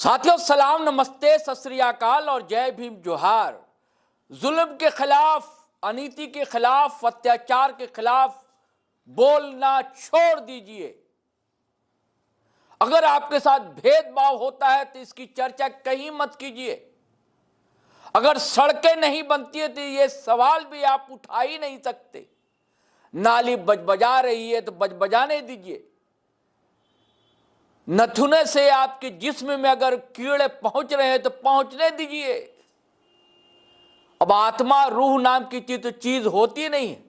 साथियों सलाम, नमस्ते, सत श्री अकाल और जय भीम जोहार। जुल्म के खिलाफ, अनीति के खिलाफ, अत्याचार के खिलाफ बोलना छोड़ दीजिए। अगर आपके साथ भेदभाव होता है तो इसकी चर्चा कहीं मत कीजिए। अगर सड़कें नहीं बनती है तो ये सवाल भी आप उठा ही नहीं सकते। नाली बजबजा रही है तो बजबजाने दीजिए। नथुने से आपके जिस्म में अगर कीड़े पहुंच रहे हैं तो पहुंचने दीजिए। अब आत्मा, रूह नाम की चीज होती नहीं है।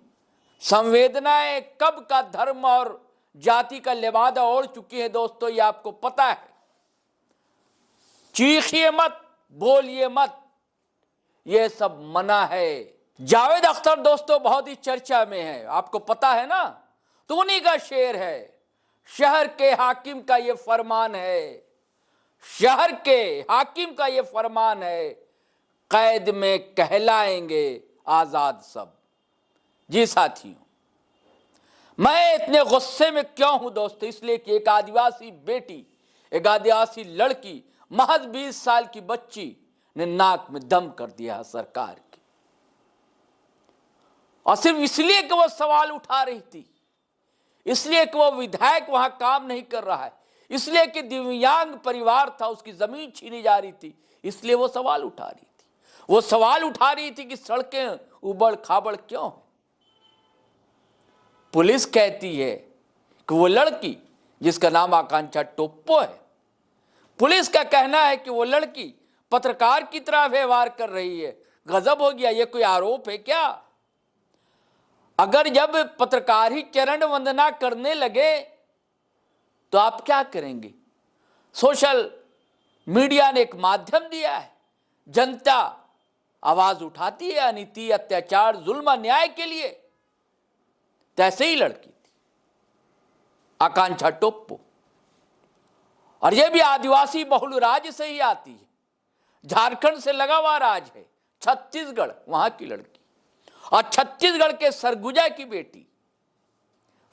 संवेदनाएं कब का धर्म और जाति का लिबादा ओढ़ चुकी है दोस्तों, ये आपको पता है। चीखिए मत, बोलिए मत, ये सब मना है। जावेद अख्तर दोस्तों बहुत ही चर्चा में है, आपको पता है ना। तो उन्हीं का शेर है, शहर के हाकिम का ये फरमान है, शहर के हाकिम का ये फरमान है, कैद में कहलाएंगे आजाद सब। जी साथियों, मैं इतने गुस्से में क्यों हूं दोस्तों? इसलिए कि एक आदिवासी बेटी, एक आदिवासी लड़की, महज 20 साल की बच्ची ने नाक में दम कर दिया सरकार की, और सिर्फ इसलिए कि वो सवाल उठा रही थी, इसलिए कि वो विधायक वहां काम नहीं कर रहा है, इसलिए कि दिव्यांग परिवार था, उसकी जमीन छीनी जा रही थी, इसलिए वो सवाल उठा रही थी। वो सवाल उठा रही थी कि सड़कें उबड़ खाबड़ क्यों है। पुलिस कहती है कि वो लड़की, जिसका नाम आकांक्षा टोप्पो है, पुलिस का कहना है कि वो लड़की पत्रकार की तरह व्यवहार कर रही है। गजब हो गया, ये कोई आरोप है क्या? अगर जब पत्रकार ही चरण वंदना करने लगे तो आप क्या करेंगे? सोशल मीडिया ने एक माध्यम दिया है, जनता आवाज उठाती है अनीति, अत्याचार, जुल्म, अन्याय के लिए। तैसे ही लड़की थी आकांक्षा टोप्पो, और यह भी आदिवासी बहुल राज्य से ही आती है, झारखंड से लगा हुआ राज्य है, छत्तीसगढ़, वहां की लड़की, और छत्तीसगढ़ के सरगुजा की बेटी।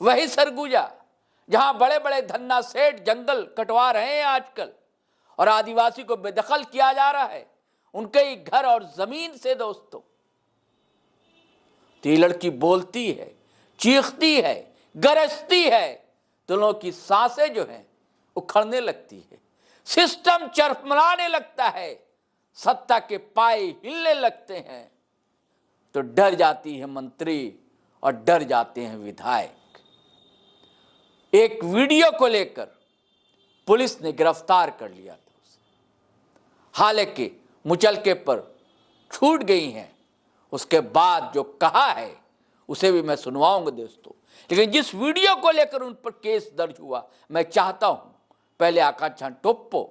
वही सरगुजा जहां बड़े बड़े धन्ना सेठ जंगल कटवा रहे हैं आजकल, और आदिवासी को बेदखल किया जा रहा है उनके ही घर और जमीन से दोस्तों। तो ये लड़की बोलती है, चीखती है, गरजती है, तो लोगों की सांसें जो हैं उखड़ने लगती है, सिस्टम चरमराने लगता है, सत्ता के पाए हिलने लगते हैं, तो डर जाती है मंत्री और डर जाते हैं विधायक। एक वीडियो को लेकर पुलिस ने गिरफ्तार कर लिया था उसे, हालांकि मुचलके पर छूट गई हैं। उसके बाद जो कहा है उसे भी मैं सुनवाऊंगा दोस्तों, लेकिन जिस वीडियो को लेकर उन पर केस दर्ज हुआ, मैं चाहता हूं पहले आकांक्षा टोप्पो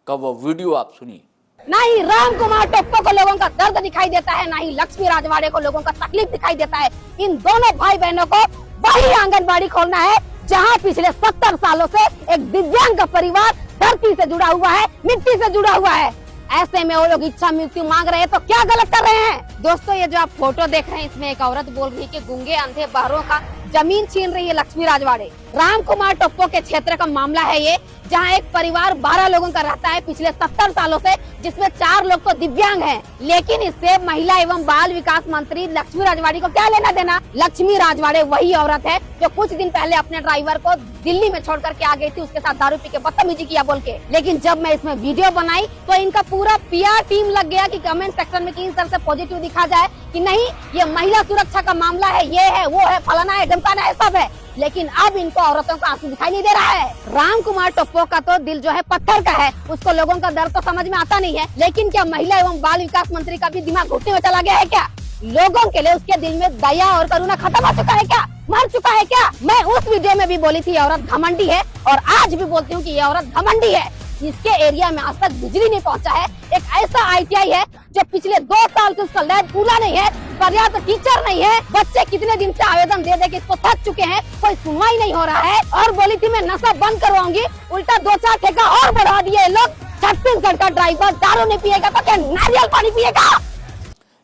का वो वीडियो आप सुनिए। ना ही राम कुमार टोप्पो को लोगों का दर्द दिखाई देता है, ना ही लक्ष्मी राजवाड़े को लोगों का तकलीफ दिखाई देता है। इन दोनों भाई बहनों को वही आंगनबाड़ी खोलना है जहां पिछले 70 सालों से एक दिव्यांग का परिवार धरती से जुड़ा हुआ है, मिट्टी से जुड़ा हुआ है। ऐसे में वो लोग इच्छा मृत्यु मांग रहे हैं तो क्या गलत कर रहे हैं? दोस्तों, ये जो आप फोटो देख रहे हैं, इसमें एक औरत बोल रही है कि गूंगे अंधे बहरों का जमीन छीन रही है लक्ष्मी राजवाड़े। राम कुमार टोप्पो के क्षेत्र का मामला है ये, जहां एक परिवार 12 लोगों का रहता है पिछले 70 सालों से, जिसमें 4 लोग तो दिव्यांग हैं। लेकिन इससे महिला एवं बाल विकास मंत्री लक्ष्मी राजवाड़े को क्या लेना देना? लक्ष्मी राजवाड़े वही औरत है जो कुछ दिन पहले अपने ड्राइवर को दिल्ली में छोड़ करके आ गई थी, उसके साथ दारू पी के बदतमीजी किया बोल के। लेकिन जब मैं इसमें वीडियो बनाई तो इनका पूरा PR टीम लग गया कि कमेंट सेक्शन में किस तरह से पॉजिटिव दिखा जाए कि नहीं, ये महिला सुरक्षा का मामला है, ये है, वो है, फलाना है, ढमकाना है, सब है। लेकिन अब इनको औरतों का आंसू दिखाई नहीं दे रहा है। राम कुमार टोप्पो का तो दिल जो है पत्थर का है, उसको लोगों का दर्द तो समझ में आता नहीं है। लेकिन क्या महिला एवं बाल विकास मंत्री का भी दिमाग घुटने में चला गया है क्या? लोगों के लिए उसके दिल में दया और करुणा खत्म हो चुका है क्या? मर चुका है क्या? मैं उस वीडियो में भी बोली थी औरत घमंडी है, और आज भी बोलती हूँ कि ये औरत घमंडी है। जिसके एरिया में आज तक बिजली नहीं पहुंचा है, एक ऐसा ITI है जो पिछले 2 साल से उसका लैब पूरा नहीं है, पर्याप्त टीचर नहीं है, बच्चे कितने दिन से आवेदन दे के इसको थक चुके हैं, कोई सुनवाई नहीं हो रहा है। और बोली थी मैं नशा बंद करवाऊंगी, उल्टा 2-4 ठेका और बढ़ा दिए लोग। छत्तीसगढ़ का ड्राइवर दारू नहीं पिएगा तो क्या नारियल पानी पिएगा?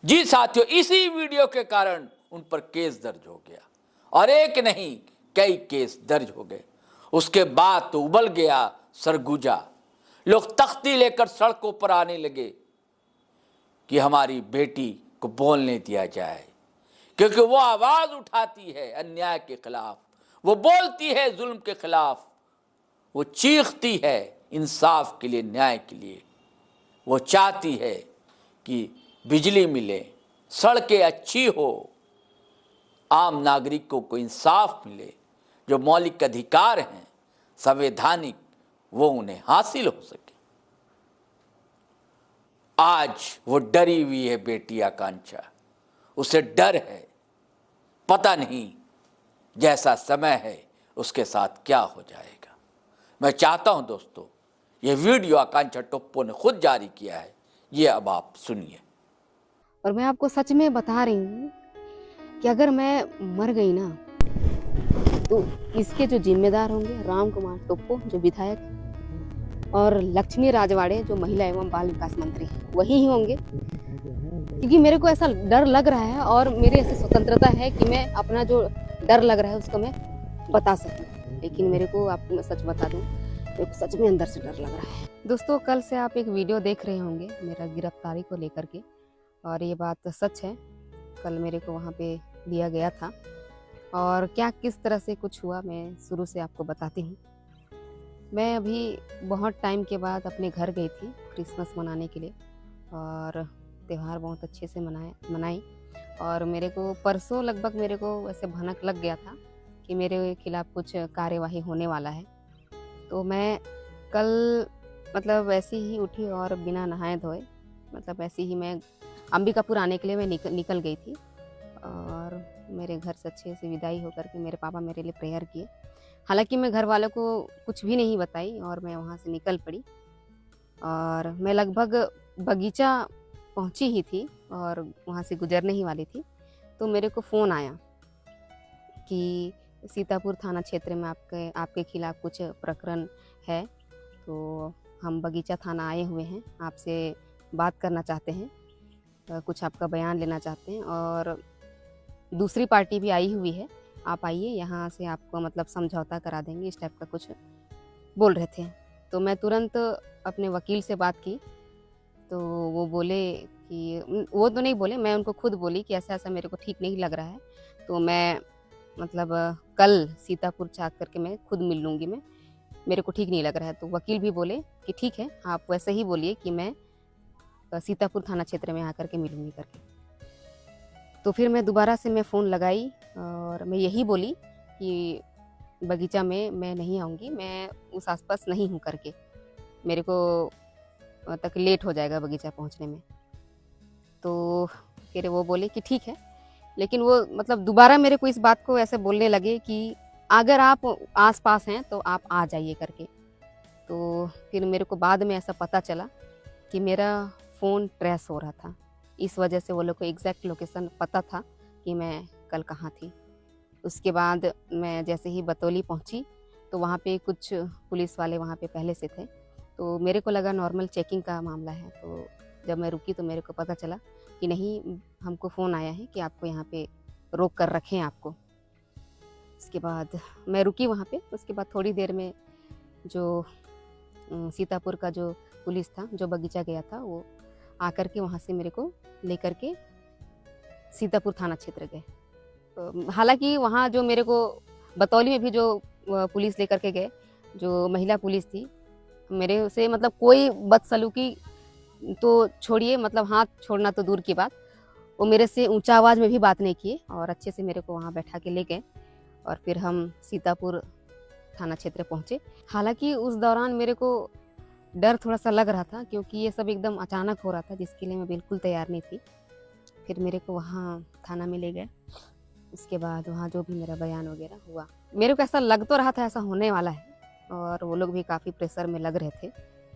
जी साथियों, इसी वीडियो के कारण उन पर केस दर्ज हो गया, और एक नहीं कई केस दर्ज हो गए। उसके बाद तो उबल गया सरगुजा। लोग तख्ती लेकर सड़कों पर आने लगे कि हमारी बेटी को बोलने दिया जाए, क्योंकि वो आवाज उठाती है अन्याय के खिलाफ, वो बोलती है जुल्म के खिलाफ, वो चीखती है इंसाफ के लिए, न्याय के लिए। वो चाहती है कि बिजली मिले, सड़कें अच्छी हो, आम नागरिकों को इंसाफ मिले, जो मौलिक अधिकार हैं संवैधानिक वो उन्हें हासिल हो सके। आज वो डरी हुई है बेटी आकांक्षा, उसे डर है, पता नहीं जैसा समय है उसके साथ क्या हो जाएगा। मैं चाहता हूं दोस्तों, ये वीडियो आकांक्षा टोप्पो ने खुद जारी किया है, ये अब आप सुनिए। और मैं आपको सच में बता रही हूँ कि अगर मैं मर गई ना तो इसके जो जिम्मेदार होंगे राम कुमार टोप्पो जो विधायक हैं, और लक्ष्मी राजवाड़े जो महिला एवं बाल विकास मंत्री हैं, वही ही होंगे। क्योंकि मेरे को ऐसा डर लग रहा है और मेरी ऐसी स्वतंत्रता है कि मैं अपना जो डर लग रहा है उसको मैं बता सकूं। लेकिन मेरे को, आपको मैं सच बता दूं, मेरे को सच में अंदर से डर लग रहा है। दोस्तों, कल से आप एक वीडियो देख रहे होंगे मेरा गिरफ्तारी को लेकर के, और ये बात सच है। कल मेरे को वहाँ पे लिया गया था और क्या किस तरह से कुछ हुआ मैं शुरू से आपको बताती हूँ। मैं अभी बहुत टाइम के बाद अपने घर गई थी क्रिसमस मनाने के लिए, और त्यौहार बहुत अच्छे से मनाई। और मेरे को परसों लगभग मेरे को वैसे भनक लग गया था कि मेरे खिलाफ़ कुछ कार्यवाही होने वाला है। तो मैं कल मतलब ऐसे ही उठी और बिना नहाए धोए, मतलब ऐसे ही मैं अंबिकापुर आने के लिए मैं निकल गई थी। और मेरे घर से अच्छे से विदाई होकर के मेरे पापा मेरे लिए प्रेयर किए। हालांकि मैं घर वालों को कुछ भी नहीं बताई और मैं वहाँ से निकल पड़ी। और मैं लगभग बगीचा पहुँची ही थी और वहाँ से गुजरने ही वाली थी, तो मेरे को फ़ोन आया कि सीतापुर थाना क्षेत्र में आपके खिलाफ़ कुछ प्रकरण है, तो हम बगीचा थाना आए हुए हैं, आपसे बात करना चाहते हैं, कुछ आपका बयान लेना चाहते हैं, और दूसरी पार्टी भी आई हुई है, आप आइए यहाँ से आपको मतलब समझौता करा देंगे, इस टाइप का कुछ बोल रहे थे। तो मैं तुरंत अपने वकील से बात की, तो वो बोले कि, वो तो नहीं बोले, मैं उनको खुद बोली कि ऐसा ऐसा मेरे को ठीक नहीं लग रहा है, तो मैं मतलब कल सीतापुर जा करके मैं खुद मिल लूँगी, मैं मेरे को ठीक नहीं लग रहा है। तो वकील भी बोले कि ठीक है, आप वैसे ही बोलिए कि मैं सीतापुर थाना क्षेत्र में आकर के मिलूँगी करके। तो फिर मैं दोबारा से मैं फ़ोन लगाई और मैं यही बोली कि बगीचा में मैं नहीं आऊँगी, मैं उस आसपास नहीं हूँ करके, मेरे को तक लेट हो जाएगा बगीचा पहुँचने में। तो फिर वो बोले कि ठीक है, लेकिन वो मतलब दोबारा मेरे को इस बात को ऐसे बोलने लगे कि अगर आप आसपास हैं तो आप आ जाइए करके। तो फिर मेरे को बाद में ऐसा पता चला कि मेरा फ़ोन ट्रेस हो रहा था, इस वजह से वो लोग को एग्जैक्ट लोकेशन पता था कि मैं कल कहाँ थी। उसके बाद मैं जैसे ही बतौली पहुँची तो वहाँ पे कुछ पुलिस वाले वहाँ पे पहले से थे, तो मेरे को लगा नॉर्मल चेकिंग का मामला है। तो जब मैं रुकी तो मेरे को पता चला कि नहीं, हमको फ़ोन आया है कि आपको यहाँ पे रोक कर रखें आपको। उसके बाद मैं रुकी वहाँ पे। उसके बाद थोड़ी देर में जो सीतापुर का जो पुलिस था जो बगीचा गया था, वो आकर के वहाँ से मेरे को लेकर के सीतापुर थाना क्षेत्र गए। हालांकि वहाँ जो मेरे को बतौली में भी जो पुलिस लेकर के गए, जो महिला पुलिस थी, मेरे से मतलब कोई बदसलूकी तो छोड़िए, मतलब हाथ छोड़ना तो दूर की बात, वो मेरे से ऊंचा आवाज़ में भी बात नहीं किए और अच्छे से मेरे को वहाँ बैठा के ले गए। और फिर हम सीतापुर थाना क्षेत्र पहुँचे। हालांकि उस दौरान मेरे को डर थोड़ा सा लग रहा था, क्योंकि ये सब एकदम अचानक हो रहा था जिसके लिए मैं बिल्कुल तैयार नहीं थी। फिर मेरे को वहाँ थाना में ले गए। उसके बाद वहाँ जो भी मेरा बयान वगैरह हुआ, मेरे को ऐसा लग तो रहा था ऐसा होने वाला है, और वो लोग भी काफ़ी प्रेशर में लग रहे थे।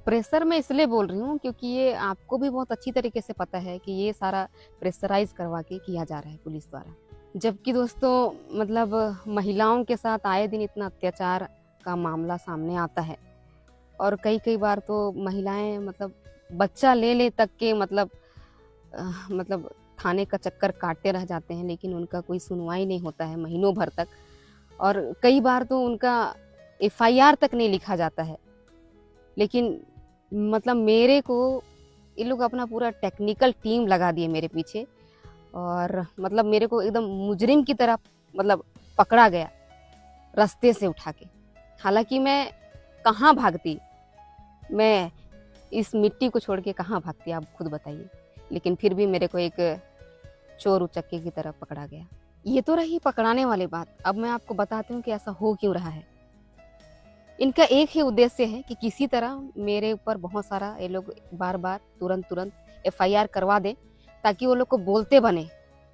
प्रेशर में इसलिए बोल रही हूँ क्योंकि ये आपको भी बहुत अच्छी तरीके से पता है कि ये सारा प्रेशराइज करवा के किया जा रहा है पुलिस द्वारा। जबकि दोस्तों मतलब महिलाओं के साथ आए दिन इतना अत्याचार का मामला सामने आता है, और कई बार तो महिलाएं मतलब बच्चा ले तक के मतलब थाने का चक्कर काटते रह जाते हैं, लेकिन उनका कोई सुनवाई नहीं होता है महीनों भर तक। और कई बार तो उनका FIR तक नहीं लिखा जाता है। लेकिन मतलब मेरे को ये लोग अपना पूरा टेक्निकल टीम लगा दिए मेरे पीछे, और मतलब मेरे को एकदम मुजरिम की तरह मतलब पकड़ा गया रास्ते से उठा के। हालांकि मैं कहाँ भागती, मैं इस मिट्टी को छोड़ के कहाँ भागती, आप खुद बताइए। लेकिन फिर भी मेरे को एक चोर उचक्के की तरह पकड़ा गया। ये तो रही पकड़ाने वाली बात। अब मैं आपको बताती हूँ कि ऐसा हो क्यों रहा है। इनका एक ही उद्देश्य है कि किसी तरह मेरे ऊपर बहुत सारा ये लोग बार बार तुरंत FIR करवा दें, ताकि वो लोग को बोलते बने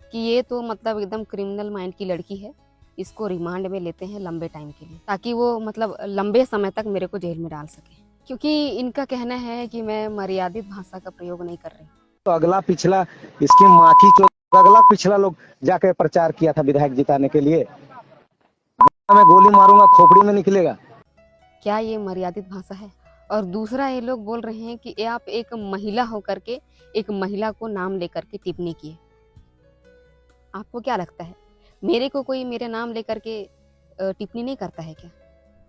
कि ये तो मतलब एकदम क्रिमिनल माइंड की लड़की है, इसको रिमांड में लेते हैं लंबे टाइम के लिए, ताकि वो मतलब लंबे समय तक मेरे को जेल में डाल सके। क्योंकि इनका कहना है कि मैं मर्यादित भाषा का प्रयोग नहीं कर रही। तो अगला पिछला इसकी माँ की चोट, अगला पिछला लोग जाके प्रचार किया था विधायक जिताने के लिए, मैं गोली मारूंगा खोपड़ी में निकलेगा। क्या ये मर्यादित भाषा है? और दूसरा ये लोग बोल रहे हैं कि आप एक महिला होकर के एक महिला को नाम लेकर के टिप्पणी किए। आपको क्या लगता है मेरे को कोई मेरे नाम लेकर के टिप्पणी नहीं करता है क्या?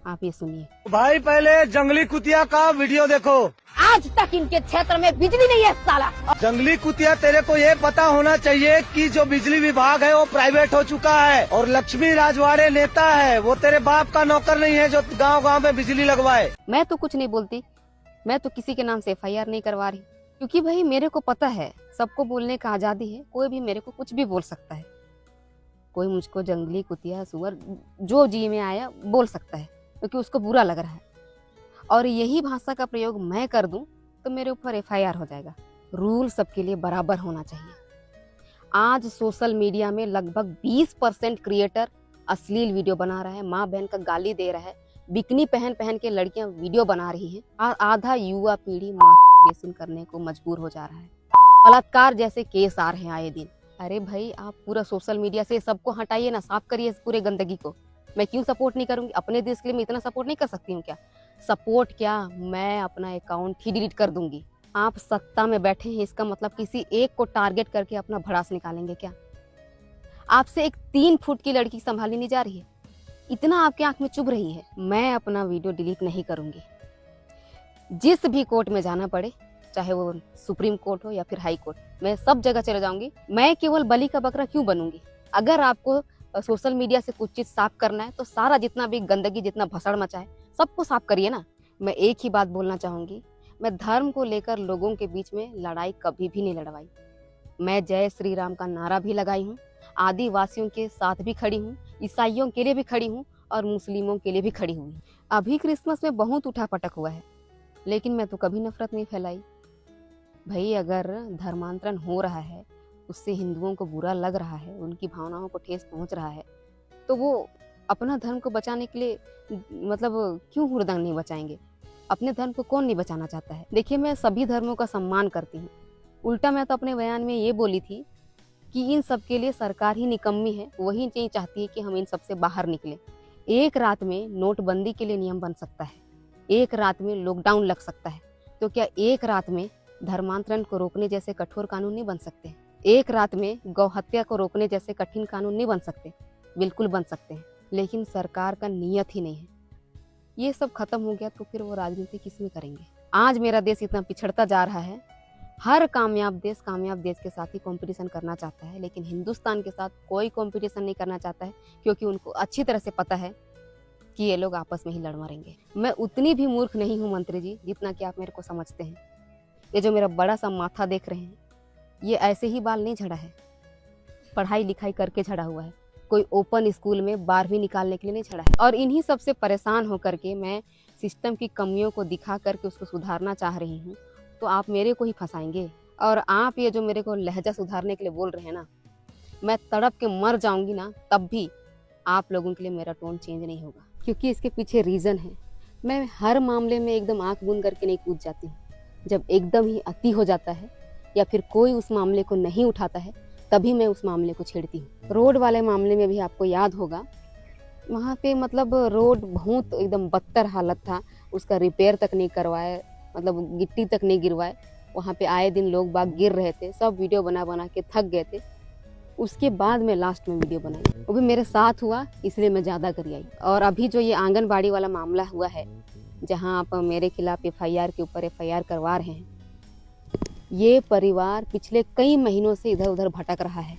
आप ये सुनिए। भाई पहले जंगली कुतिया का वीडियो देखो। आज तक इनके क्षेत्र में बिजली नहीं है साला। जंगली कुतिया, तेरे को ये पता होना चाहिए कि जो बिजली विभाग है वो प्राइवेट हो चुका है, और लक्ष्मी राजवाड़े नेता है, वो तेरे बाप का नौकर नहीं है जो गांव गांव में बिजली लगवाए। मैं तो कुछ नहीं बोलती, मैं तो किसी के नाम से FIR नहीं करवा रही, क्योंकि भाई मेरे को पता है सबको बोलने का आजादी है, कोई भी मेरे को कुछ भी बोल सकता है। कोई मुझको जंगली कुतिया सुअर जो जी में आया बोल सकता है, क्योंकि उसको बुरा लग रहा है। और यही भाषा का प्रयोग मैं कर दूं तो मेरे ऊपर FIR हो जाएगा। रूल सबके लिए बराबर होना चाहिए। आज सोशल मीडिया में लगभग 20% क्रिएटर अश्लील वीडियो बना रहा है, माँ बहन का गाली दे रहा है, बिकनी पहन पहन के लड़कियां वीडियो बना रही हैं, और आधा युवा पीढ़ी मास्टरबेशन करने को मजबूर हो जा रहा है। बलात्कार जैसे केस आ रहे हैं आए दिन। अरे भाई आप पूरा सोशल मीडिया से सबको हटाइए ना, साफ करिए इस पूरे गंदगी को। मैं क्यों सपोर्ट नहीं करूंगी? अपने देश के लिए मैं इतना सपोर्ट नहीं कर सकती हूँ क्या? सपोर्ट क्या, मैं अपना अकाउंट ही डिलीट कर दूंगी। आप सत्ता में बैठे हैं, इसका मतलब किसी एक को टारगेट करके अपना भड़ास निकालेंगे क्या? आपसे एक 3 फुट की लड़की संभाली नहीं जा रही है, इतना आपके आंख में चुभ रही है। मैं अपना वीडियो डिलीट नहीं करूंगी। जिस भी कोर्ट में जाना पड़े, चाहे वो सुप्रीम कोर्ट हो या फिर हाई कोर्ट, मैं सब जगह चले जाऊंगी। मैं केवल बलि का बकरा क्यों बनूंगी? अगर आपको सोशल मीडिया से कुछ चीज साफ करना है तो सारा जितना भी गंदगी, जितना भसड़ मचा है, सबको साफ करिए ना। मैं एक ही बात बोलना चाहूंगी, मैं धर्म को लेकर लोगों के बीच में लड़ाई कभी भी नहीं लड़वाई। मैं जय श्री राम का नारा भी लगाई हूँ, आदिवासियों के साथ भी खड़ी हूँ, ईसाइयों के लिए भी खड़ी हूँ, और मुस्लिमों के लिए भी खड़ी हुई। अभी क्रिसमस में बहुत उठापटक हुआ है, लेकिन मैं तो कभी नफरत नहीं फैलाई। भाई अगर धर्मांतरण हो रहा है, उससे हिंदुओं को बुरा लग रहा है, उनकी भावनाओं को ठेस पहुंच रहा है, तो वो अपना धर्म को बचाने के लिए मतलब क्यों हुड़दंग नहीं बचाएंगे? अपने धर्म को कौन नहीं बचाना चाहता है? देखिए मैं सभी धर्मों का सम्मान करती हूँ। उल्टा मैं तो अपने बयान में ये बोली थी कि इन सब के लिए सरकार ही निकम्मी है, वही नहीं चाहती है कि हम इन सब से बाहर निकले। एक रात में नोटबंदी के लिए नियम बन सकता है, एक रात में लॉकडाउन लग सकता है, तो क्या एक रात में धर्मांतरण को रोकने जैसे कठोर कानून नहीं बन सकते? एक रात में गौ हत्या को रोकने जैसे कठिन कानून नहीं बन सकते? बिल्कुल बन सकते हैं, लेकिन सरकार का नियत ही नहीं है। ये सब खत्म हो गया तो फिर वो राजनीति किसमें करेंगे? आज मेरा देश इतना पिछड़ता जा रहा है। हर कामयाब देश के साथ ही कंपटीशन करना चाहता है, लेकिन हिंदुस्तान के साथ कोई कंपटीशन नहीं करना चाहता है, क्योंकि उनको अच्छी तरह से पता है कि ये लोग आपस में ही लड़ मरेंगे। मैं उतनी भी मूर्ख नहीं हूँ मंत्री जी, जितना कि आप मेरे को समझते हैं। ये जो मेरा बड़ा सा माथा देख रहे हैं, ये ऐसे ही बाल नहीं झड़ा है, पढ़ाई लिखाई करके झड़ा हुआ है। कोई ओपन स्कूल में 12वीं निकालने के लिए नहीं झड़ा है। और इन्हीं सब से परेशान होकर के मैं सिस्टम की कमियों को दिखा करके उसको सुधारना चाह रही हूँ, तो आप मेरे को ही फंसाएंगे। और आप ये जो मेरे को लहजा सुधारने के लिए बोल रहे हैं ना, मैं तड़प के मर जाऊंगी ना, तब भी आप लोगों के लिए मेरा टोन चेंज नहीं होगा, क्योंकि इसके पीछे रीज़न है। मैं हर मामले में एकदम आंख बंद करके नहीं कूद जाती हूँ। जब एकदम ही अति हो जाता है या फिर कोई उस मामले को नहीं उठाता है, तभी मैं उस मामले को छेड़ती हूँ। रोड वाले मामले में भी आपको याद होगा, वहाँ पे मतलब रोड बहुत एकदम बदतर हालत था, उसका रिपेयर तक नहीं करवाए, मतलब गिट्टी तक नहीं गिरवाए। वहाँ पे आए दिन लोग बाग गिर रहे थे, सब वीडियो बना बना के थक गए थे। उसके बाद मैं लास्ट में वीडियो बनाई, वो भी मेरे साथ हुआ, इसलिए मैं ज़्यादा करी आई। और अभी जो ये आंगनबाड़ी वाला मामला हुआ है, जहां आप मेरे खिलाफ एफआईआर के ऊपर एफआईआर करवा रहे हैं, ये परिवार पिछले कई महीनों से इधर उधर भटक रहा है।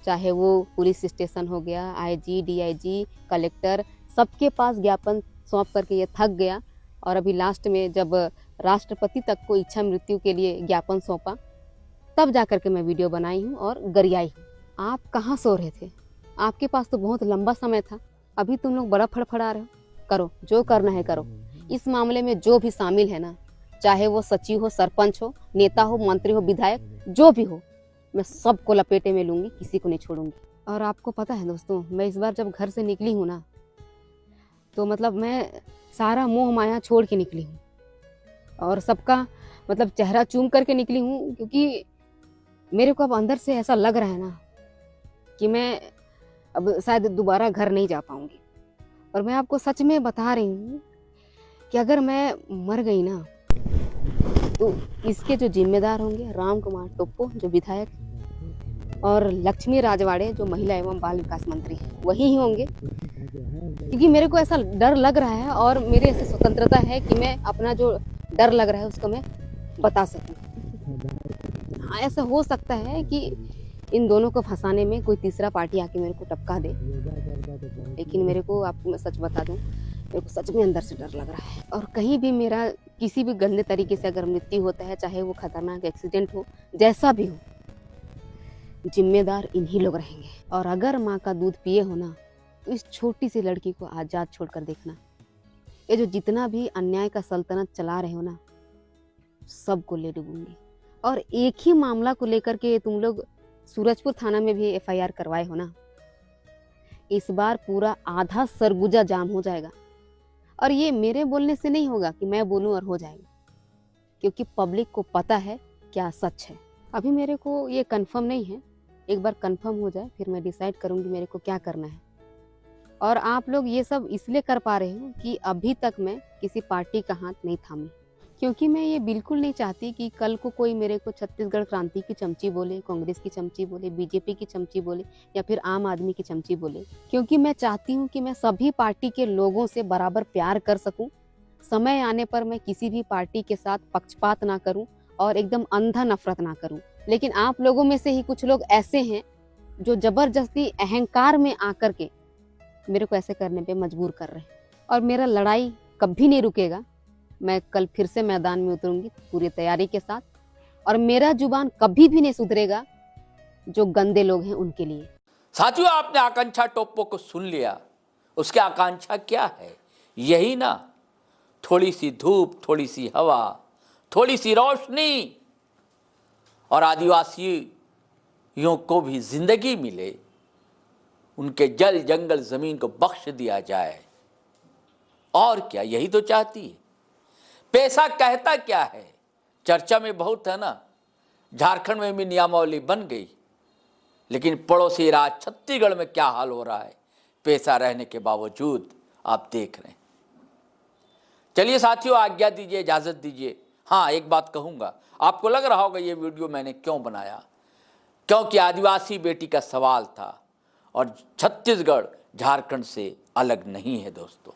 चाहे वो पुलिस स्टेशन हो गया, आईजी, डीआईजी, कलेक्टर, सबके पास ज्ञापन सौंप करके ये थक गया। और अभी लास्ट में जब राष्ट्रपति तक को इच्छा मृत्यु के लिए ज्ञापन सौंपा, तब जाकर के मैं वीडियो बनाई हूँ और गरियाई हूँ। आप कहाँ सो रहे थे? आपके पास तो बहुत लंबा समय था। अभी तुम लोग बड़ा फड़फड़ा रहे हो। करो, जो करना है करो। इस मामले में जो भी शामिल है ना, चाहे वो सचिव हो, सरपंच हो, नेता हो, मंत्री हो, विधायक, जो भी हो, मैं सबको लपेटे में लूंगी, किसी को नहीं छोड़ूंगी। और आपको पता है दोस्तों, मैं इस बार जब घर से निकली हूँ ना, तो मतलब मैं सारा मोह माया छोड़ के निकली हूँ और सबका मतलब चेहरा चूम करके निकली हूँ, क्योंकि मेरे को अब अंदर से ऐसा लग रहा है ना कि मैं अब शायद दोबारा घर नहीं जा पाऊंगी। और मैं आपको सच में बता रही हूँ कि अगर मैं मर गई ना, तो इसके जो जिम्मेदार होंगे राम कुमार टोप्पो जो विधायक, और लक्ष्मी राजवाड़े जो महिला एवं बाल विकास मंत्री हैं, वही ही होंगे। क्योंकि मेरे को ऐसा डर लग रहा है और मेरे ऐसे स्वतंत्रता है कि मैं अपना जो डर लग रहा है उसको मैं बता सकूं। हाँ, ऐसा हो सकता है कि इन दोनों को फंसाने में कोई तीसरा पार्टी आके मेरे को टपका दे, लेकिन मेरे को, आपको मैं सच बता दूं, मेरे को सच में अंदर से डर लग रहा है। और कहीं भी मेरा किसी भी गंदे तरीके से अगर मृत्यु होता है, चाहे वो खतरनाक एक्सीडेंट हो, जैसा भी हो, जिम्मेदार इन्हीं लोग रहेंगे। और अगर माँ का दूध पिए हो ना, तो इस छोटी सी लड़की को आज़ाद छोड़कर देखना। ये जो जितना भी अन्याय का सल्तनत चला रहे हो ना, सबको ले डूबूंगी। और एक ही मामला को लेकर के तुम लोग सूरजपुर थाना में भी एफआईआर करवाए हो ना, इस बार पूरा आधा सरगुजा जाम हो जाएगा। और ये मेरे बोलने से नहीं होगा कि मैं बोलूं और हो जाएगा, क्योंकि पब्लिक को पता है क्या सच है। अभी मेरे को ये कंफर्म नहीं है, एक बार कंफर्म हो जाए फिर मैं डिसाइड करूंगी मेरे को क्या करना है। और आप लोग ये सब इसलिए कर पा रहे हो कि अभी तक मैं किसी पार्टी का हाथ नहीं थामी, क्योंकि मैं ये बिल्कुल नहीं चाहती कि कल को कोई मेरे को छत्तीसगढ़ क्रांति की चमची बोले, कांग्रेस की चमची बोले, बीजेपी की चमची बोले, या फिर आम आदमी की चमची बोले। क्योंकि मैं चाहती हूँ कि मैं सभी पार्टी के लोगों से बराबर प्यार कर सकूँ। समय आने पर मैं किसी भी पार्टी के साथ पक्षपात ना करूँ और एकदम अंधा नफरत ना करूँ। लेकिन आप लोगों में से ही कुछ लोग ऐसे हैं जो जबरदस्ती अहंकार में आकर के मेरे को ऐसे करने पे मजबूर कर रहे हैं। और मेरा लड़ाई कभी नहीं रुकेगा। मैं कल फिर से मैदान में उतरूंगी पूरी तैयारी के साथ, और मेरा जुबान कभी भी नहीं सुधरेगा जो गंदे लोग हैं उनके लिए। साथियों, आपने आकांक्षा टोप्पो को सुन लिया। उसकी आकांक्षा क्या है? यही ना, थोड़ी सी धूप, थोड़ी सी हवा, थोड़ी सी रोशनी, और आदिवासियों को भी जिंदगी मिले, उनके जल जंगल जमीन को बख्श दिया जाए। और क्या, यही तो चाहती है। पैसा कहता क्या है? चर्चा में बहुत है ना, झारखंड में भी नियमावली बन गई, लेकिन पड़ोसी राज्य छत्तीसगढ़ में क्या हाल हो रहा है पैसा रहने के बावजूद, आप देख रहे हैं। चलिए साथियों, आज्ञा दीजिए, इजाजत दीजिए। हाँ, एक बात कहूँगा, आपको लग रहा होगा ये वीडियो मैंने क्यों बनाया, क्योंकि आदिवासी बेटी का सवाल था और छत्तीसगढ़ झारखंड से अलग नहीं है दोस्तों।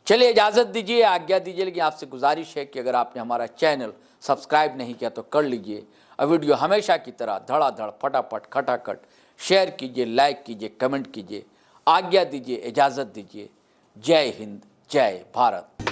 चलिए इजाज़त दीजिए, आज्ञा दीजिए, लेकिन आपसे गुजारिश है कि अगर आपने हमारा चैनल सब्सक्राइब नहीं किया तो कर लीजिए। और वीडियो हमेशा की तरह धड़ाधड़ फटाफट खटाखट शेयर कीजिए, लाइक कीजिए, कमेंट कीजिए। आज्ञा दीजिए, इजाज़त दीजिए। जय हिंद, जय भारत।